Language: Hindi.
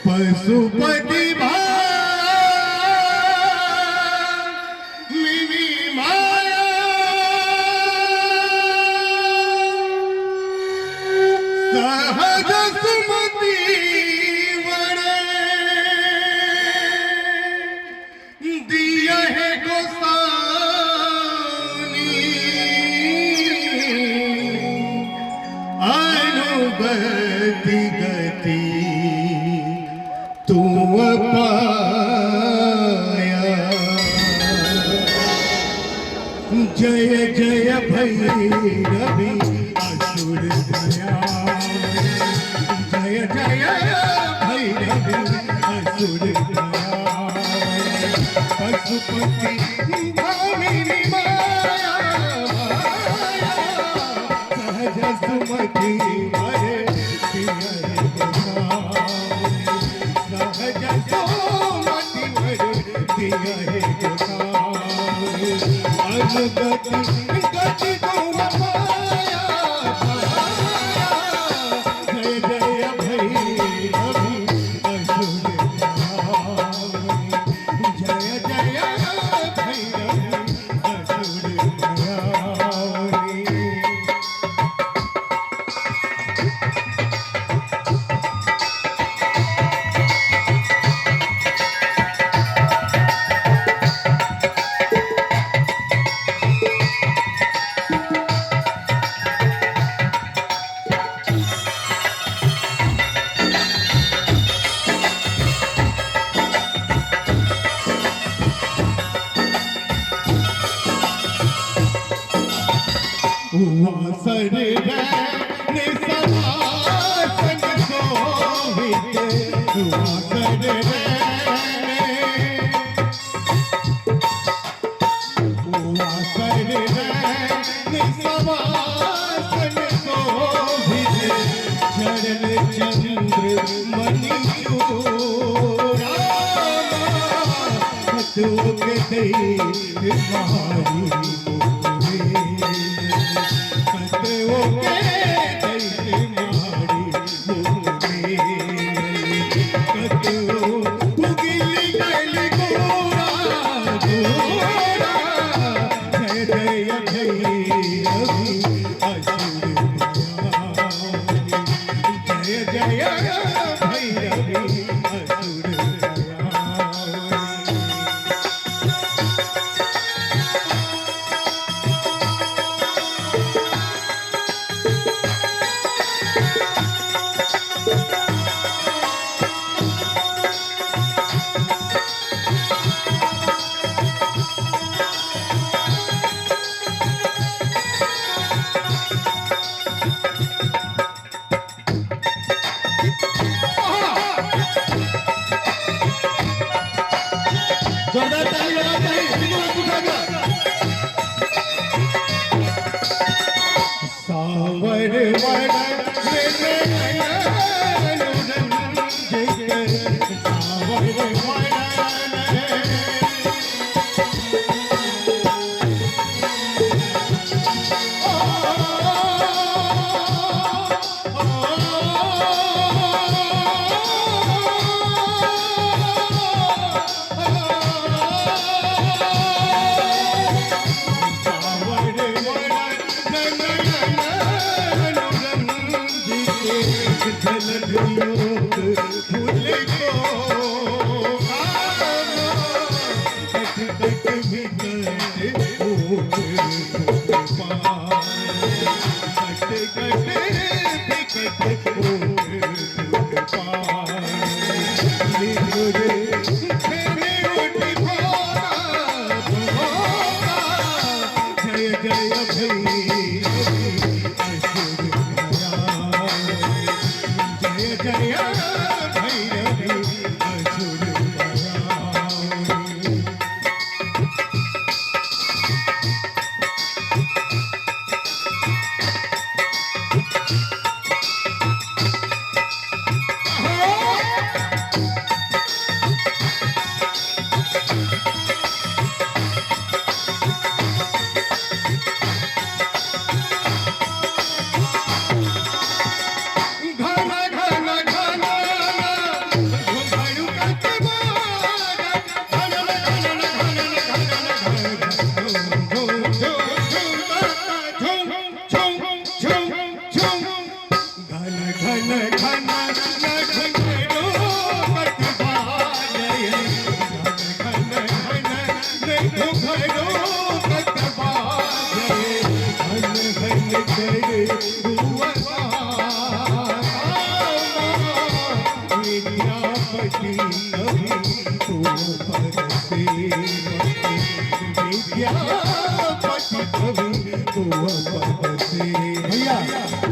पशुपति मिनी माया सहज सुमति वरे दिया है गोसानी अनुगति गति तू पाया। जय जय भैरवी असुर दया, जय जय भैरवी असुर दया। पशुपति भामिनी माया, सहज सुमति वरे दिया अनुगति गति तुम पाया। जय जय भैरवी असुर दयावनी, जय जय भैरवी असुर दयावनी। वासर रहने समासन शोभित, वासर रहने, वासर रहने समासन शोभित। चरण चंद्र मणि चूड़ा, सतोक देव महारी जोरदार ताली लगाते हैं, सावर जय भैरवी असुर भयाओ। भैया